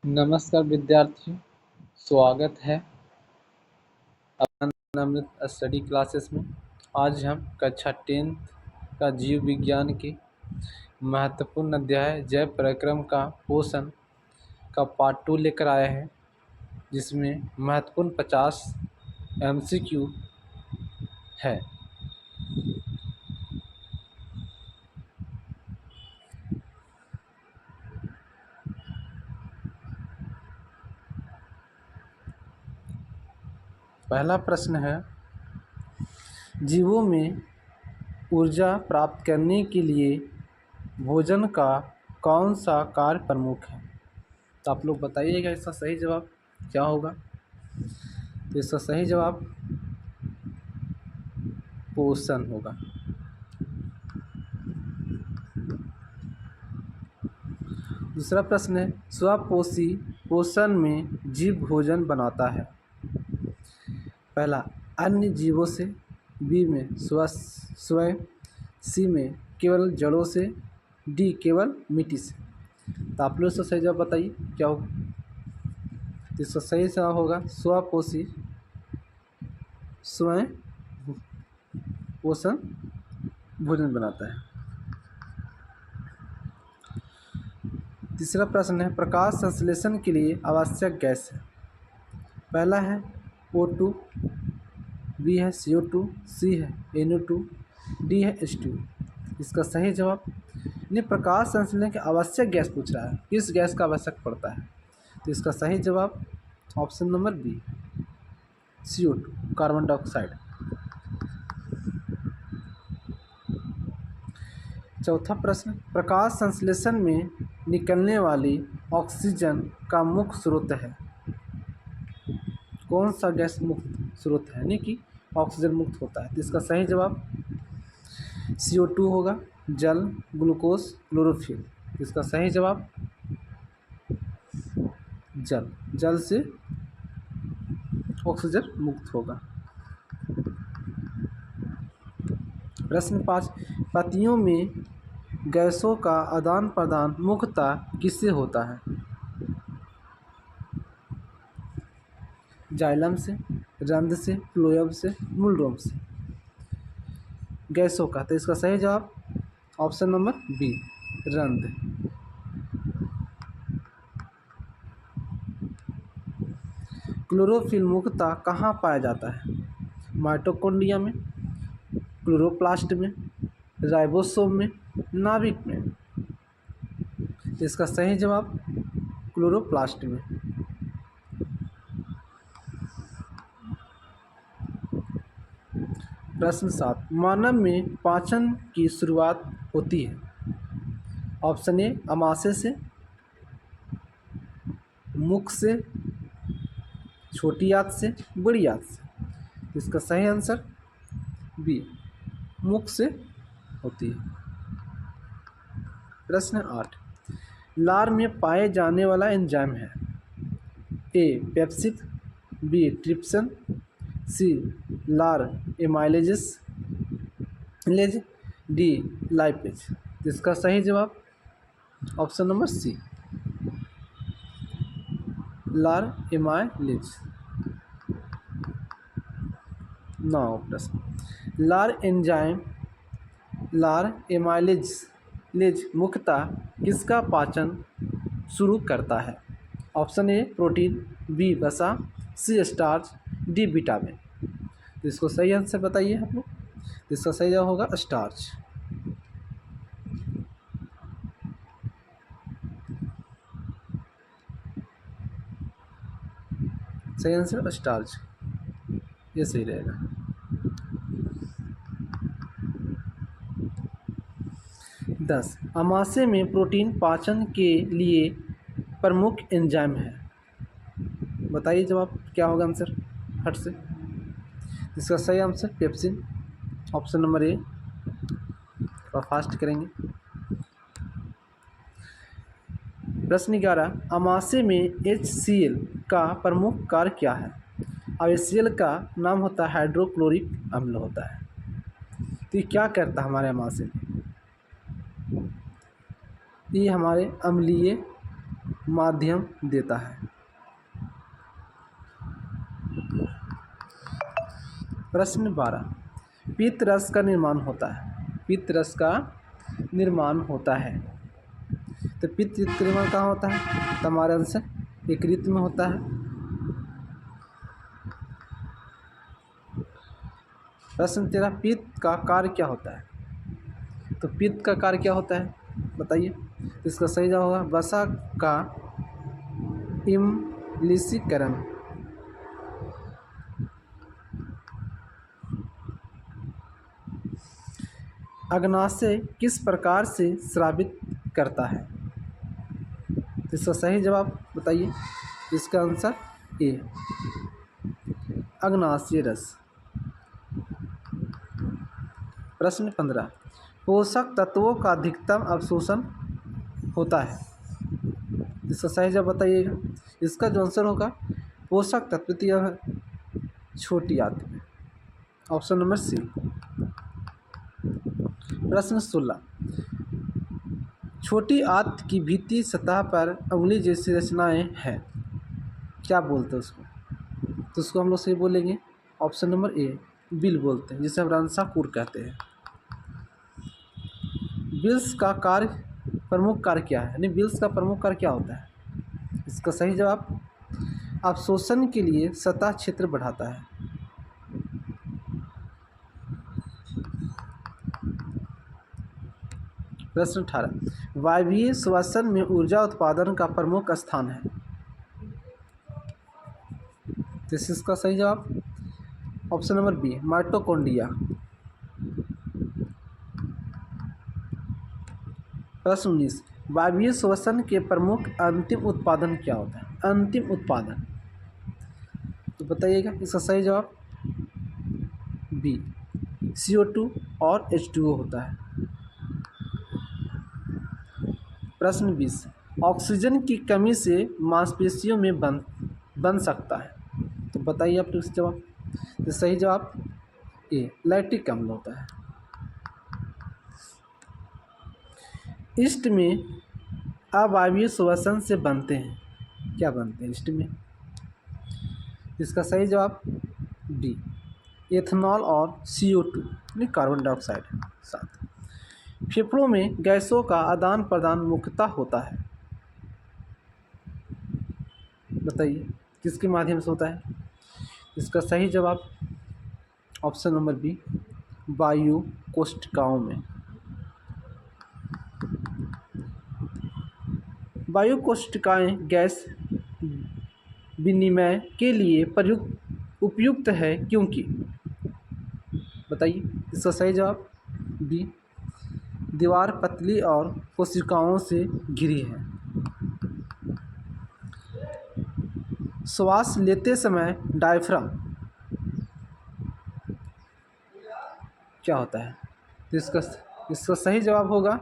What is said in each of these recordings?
नमस्कार विद्यार्थियों, स्वागत है अमृत स्टडी क्लासेस में। आज हम कक्षा 10 का जीव विज्ञान के महत्वपूर्ण अध्याय जैव प्रक्रम का पोषण का पार्ट 2 लेकर आए हैं, जिसमें महत्वपूर्ण 50 MCQ है। पहला प्रश्न है, जीवों में ऊर्जा प्राप्त करने के लिए भोजन का कौन सा कार्य प्रमुख है? तो आप लोग बताइएगा इसका सही जवाब क्या होगा। तो इसका सही जवाब पोषण होगा। दूसरा प्रश्न है, स्वपोषी पोषण में जीव भोजन बनाता है। पहला, अन्य जीवों से, बी में स्वयं, सी में केवल जड़ों से, डी केवल मिट्टी से। तो आप लोग इसका सही जवाब बताइए क्या होगा। तो इसका सही जवाब होगा स्वपोषी स्वयं पोषण भोजन बनाता है। तीसरा प्रश्न है, प्रकाश संश्लेषण के लिए आवश्यक गैस है। पहला है O2, बी है CO2, सी है NO2, डी है H2। इसका सही जवाब, यानी प्रकाश संश्लेषण की आवश्यक गैस पूछ रहा है, किस गैस का आवश्यक पड़ता है। तो इसका सही जवाब option number B, CO2, carbon dioxide. चौथा प्रश्न, प्रकाश संश्लेषण में निकलने वाली ऑक्सीजन का मुख्य स्रोत है। कौन सा गैस मुक्त स्रोत है, यानी कि ऑक्सीजन मुक्त होता है। तो इसका सही जवाब CO2 होगा, जल, ग्लूकोज, क्लोरोफिल। इसका सही जवाब जल से ऑक्सीजन मुक्त होगा। प्रश्न 5, पत्तियों में गैसों का आदान प्रदान मुख्यतः किससे होता है। जाइलम से, रंध्र से, फ्लोएम से, मूलरोम से गैसों का। तो इसका सही जवाब ऑप्शन नंबर बी, रंध्र। क्लोरोफिल मुख्यतः कहाँ पाया जाता है। माइटोकॉन्ड्रिया में, क्लोरोप्लास्ट में, राइबोसोम में, नाभिक में। इसका सही जवाब क्लोरोप्लास्ट में। प्रश्न 7, मानव में पाचन की शुरुआत होती है। ऑप्शन ए आमाशय से, मुख से, छोटी आंत से, बड़ी आंत से। इसका सही आंसर बी, मुख से होती है। प्रश्न 8, लार में पाए जाने वाला एंजाइम है। ए पेप्सिन, बी ट्रिप्सिन, सी लार एमाइलेज, डी लाइपेज। इसका सही जवाब ऑप्शन नंबर सी, लार एमाइलेज। 9 प्रश्न, लार एमाइलेज मुख्यतः किसका पाचन शुरू करता है। ऑप्शन ए प्रोटीन, बी वसा, सी स्टार्च, डी विटामिन। तो इसको सही आंसर बताइए आप लोग। इसका सही जवाब होगा स्टार्च। सही आंसर स्टार्च, ये सही रहेगा। 10, आमाशय में प्रोटीन पाचन के लिए प्रमुख एंजाइम है। बताइए जवाब क्या होगा आंसर फट से। इसका सही answer pepsin, option number A. और फास्ट करेंगे। प्रश्न 11, आमाशय में HCl का प्रमुख कार्य क्या है। अब HCl का नाम होता है हाइड्रोक्लोरिक अम्ल होता है। तो ये क्या करता है हमारे आमाशय में, ये हमारे अम्लीय माध्यम देता है। प्रश्न 12, पित्त रस का निर्माण होता है। पित्त रस का निर्माण होता है। तो पित्त निर्माण कहाँ होता है? तो हमारे आंसर यकृत में होता है। प्रश्न 13, पित्त का कार्य क्या होता है? तो पित्त का कार्य क्या होता है बताइए। इसका सही जवाब होगा वसा का इम्लिशीकरण। अग्नाशय किस प्रकार से स्रावित करता है? इसका सही जवाब बताइए। इसका आंसर ए, अग्नाशय रस। प्रश्न 15, पोषक तत्वों का अधिकतम अवशोषण होता है। इसका सही जवाब बताइएगा। इसका जो आंसर होगा पोषक तत्व दिया है छोटी आंत में, ऑप्शन नंबर सी। प्रश्न 16, छोटी आंत की भीतरी सतह पर उंगली जैसी रचनाएं हैं, क्या बोलते हैं उसको? तो उसको हम लोग सही बोलेंगे ऑप्शन नंबर ए, बिल बोलते हैं, जिसे हम रंसाकूर कहते हैं। बिल्स का कार्य, प्रमुख कार्य क्या है? यानी बिल्स का प्रमुख कार्य क्या होता है? इसका सही जवाब अवशोषण के लिए सतह क्षेत्र बढ़ाता है। प्रश्न 18, वायवीय श्वसन में ऊर्जा उत्पादन का प्रमुख स्थान है। तो इसका सही जवाब ऑप्शन नंबर बी, माइटोकॉन्ड्रिया। प्रश्न 19, वायवीय श्वसन के प्रमुख अंतिम उत्पादन क्या होता है? अंतिम उत्पादन तो बताइएगा। इसका सही जवाब बी, CO2 और H2O होता है। प्रश्न 20, ऑक्सीजन की कमी से मांसपेशियों में बन सकता है। तो बताइए आप इसका जवाब। तो सही जवाब ए, लैक्टिक अम्ल होता है। ईस्ट में अवायवीय श्वसन से बनते हैं, क्या बनते हैं ईस्ट में? इसका सही जवाब डी, एथेनॉल और CO2 यानी कार्बन डाइऑक्साइड साथ। फेफड़ों में गैसों का आदान प्रदान मुख्यतः होता है, बताइए किसके माध्यम से होता है? इसका सही जवाब ऑप्शन नंबर बी, वायु कोशिकाओं में। वायु कोशिकाएं गैस विनिमय के लिए उपयुक्त है क्योंकि, बताइए इसका सही जवाब बी, दीवार पतली और कोशिकाओं से घिरी है। श्वास लेते समय डायफ्राम क्या होता है? तो इसका सही जवाब होगा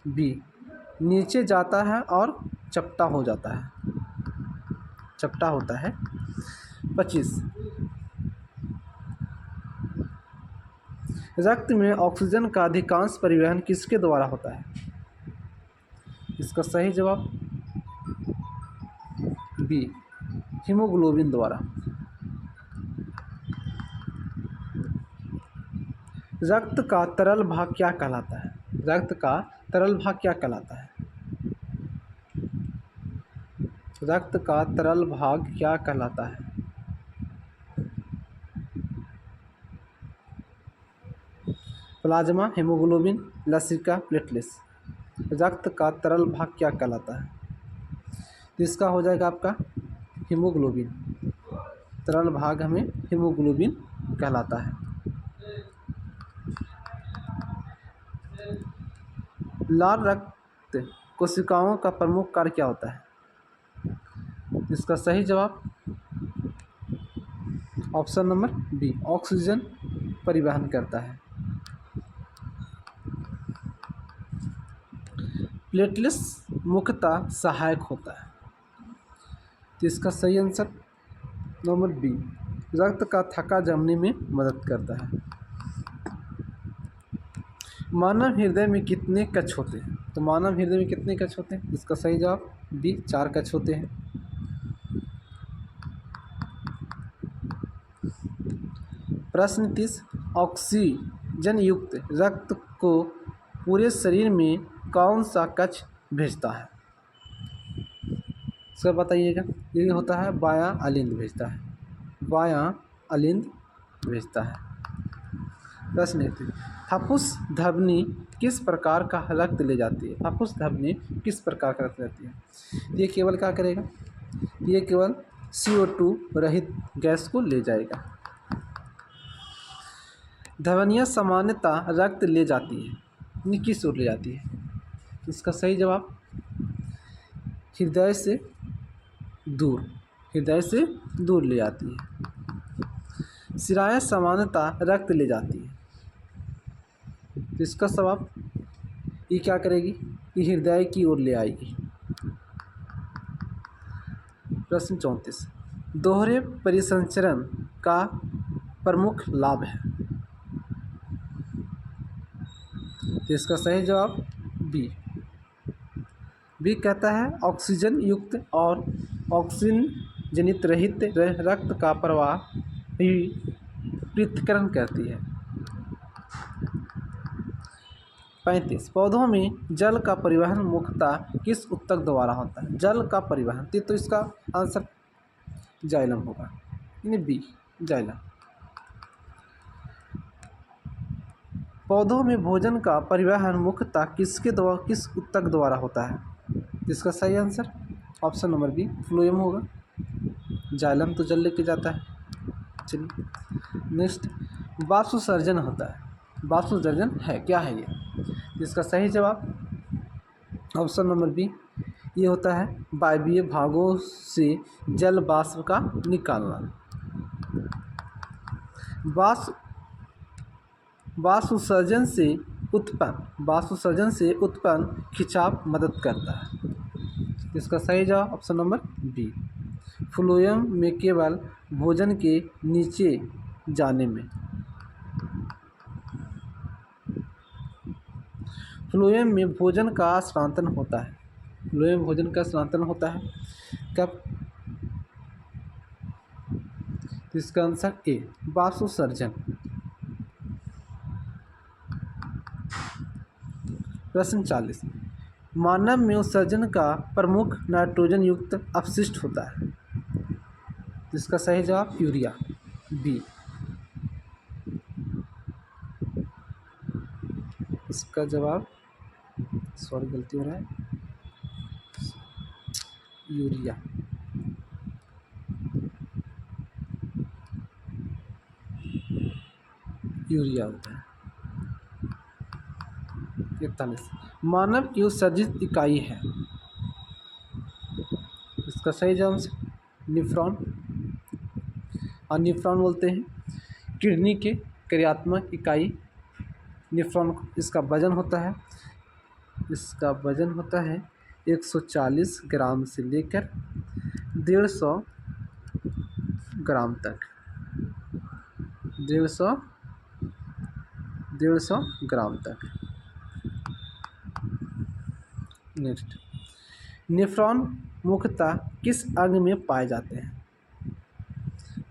बी, नीचे जाता है और चपटा हो जाता है, चपटा होता है। 25, रक्त में ऑक्सीजन का अधिकांश परिवहन किसके द्वारा होता है? इसका सही जवाब बी, हीमोग्लोबिन द्वारा। रक्त का तरल भाग क्या कहलाता है? रक्त का तरल भाग क्या कहलाता है? रक्त का तरल भाग क्या कहलाता है? प्लाज्मा, हीमोग्लोबिन, लसिका, प्लेटलेट्स। रक्त का तरल भाग क्या कहलाता है? तो इसका हो जाएगा आपका हीमोग्लोबिन। तरल भाग हमें हीमोग्लोबिन कहलाता है। लाल रक्त कोशिकाओं का प्रमुख कार्य क्या होता है? इसका सही जवाब ऑप्शन नंबर बी, ऑक्सीजन परिवहन करता है। प्लेटलेट्स मुख्यतः सहायक होता है। तो इसका सही आंसर नंबर बी, रक्त का थक्का जमने में मदद करता है। मानव हृदय में कितने कक्ष होते हैं? तो मानव हृदय में कितने कक्ष होते हैं? इसका सही जवाब बी 4 कक्ष होते हैं। प्रश्न 30, ऑक्सीजन युक्त रक्त को पूरे शरीर में कौन सा कक्ष भेजता है? इसका बताइएगा। ये होता है बायां अलिंद भेजता है, बायां अलिंद भेजता है। प्रश्न 31, फफूस धमनी किस प्रकार का रक्त ले जाती है? फफूस धमनी किस प्रकार का रक्त ले जाती है? ये केवल क्या करेगा? ये केवल CO2 रहित गैस को ले जाएगा। धमनियाँ सामान्यतः रक्त ले जाती है, यानी किस ओर ले जाती है? इसका सही जवाब हृदय से दूर, हृदय से दूर ले जाती है। शिराएँ सामान्यतः रक्त ले जाती है, तो इसका जवाब ये क्या करेगी? ये हृदय की ओर ले आएगी। प्रश्न 34, दोहरे परिसंचरण का प्रमुख लाभ है? तो इसका सही जवाब बी कहता है ऑक्सीजन युक्त और ऑक्सीजन जनित रहित रक्त का प्रवाह ही पृथक्करण करती है। 35, पौधों में जल का परिवहन मुख्यतः किस ऊतक द्वारा होता है? जल का परिवहन, तो इसका आंसर जाइलम होगा, यानी बी जाइलम। पौधों में भोजन का परिवहन मुख्यतः किस ऊतक द्वारा होता है? इसका सही answer option number B phloem होगा। जाइलम तो जल लेके जाता है। चलिए नेक्स्ट, वाष्पोत्सर्जन होता है, वाष्पोत्सर्जन है क्या है ये? इसका सही जवाब ऑप्शन नंबर बी, ये होता है वायवीय भागों से जल वाष्प का निकालना। वाष्पोत्सर्जन से उत्पन्न खिंचाव मदद करता है। इसका सही जवाब ऑप्शन नंबर बी, फ्लोएम में केवल भोजन के नीचे जाने में, फ्लोएम में भोजन का स्थानांतरण होता है। फ्लोएम में भोजन का स्थानांतरण होता है कब? इसका आंसर ए वाष्पोत्सर्जन। प्रश्न 40, मानव में उत्सर्जन का प्रमुख नाइट्रोजन युक्त अपशिष्ट होता है। इसका सही जवाब यूरिया बी। इसका जवाब सॉरी गलती हो रहा है, यूरिया। यूरिया होता है। 41, मानव की उत्सर्जित इकाई है। इसका सही जवाब न्यूफ्रॉन, और न्यूफ्रॉन बोलते हैं किडनी के क्रियात्मक इकाई न्यूफ्रॉन को। इसका वजन होता है 140 ग्राम से लेकर 150 ग्राम तक, 150 ग्राम तक। नेक्स्ट, नेफ्रॉन मुख्यतः किस अंग में पाए जाते हैं?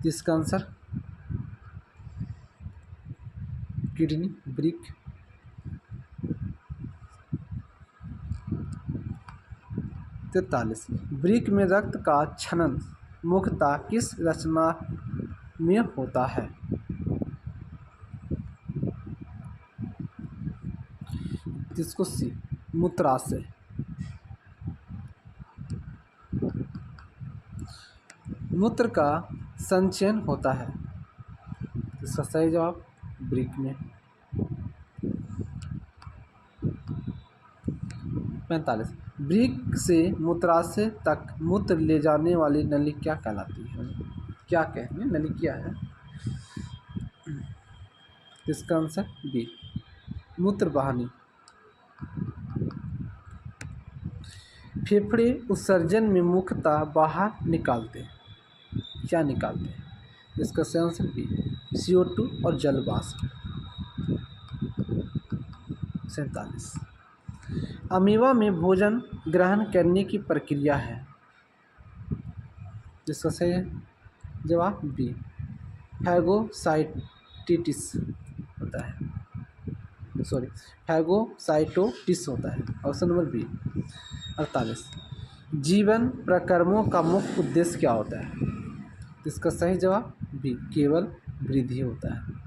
इसका आंसर किडनी, वृक्क। 43, वृक्क में रक्त का क्षरण मुख्यतः किस रचना में होता है? इसको सी मूत्राशय। मूत्र का संचयन होता है। इसका सही जवाब वृक्क में। 45, वृक्क से मूत्राशय तक मूत्र ले जाने वाली नली क्या कहलाती है? क्या कहते हैं? नली क्या है? इसका आंसर बी मूत्र वाहिनी। फेफड़े उत्सर्जन में मुख्यतः बाहर निकालते हैं, क्या निकालते हैं? इसका सही आंसर बी CO2 और जल वाष्प। 47, अमीबा में भोजन ग्रहण करने की प्रक्रिया है। जिसका सही है जवाब बी, फैगोसाइटिस होता है, सॉरी फैगोसाइटोसिस होता है। Option number B. 48, जीवन प्रक्रमों का मुख्य उद्देश्य क्या होता है? इसका सही जवाब बी, केवल वृद्धि होता है।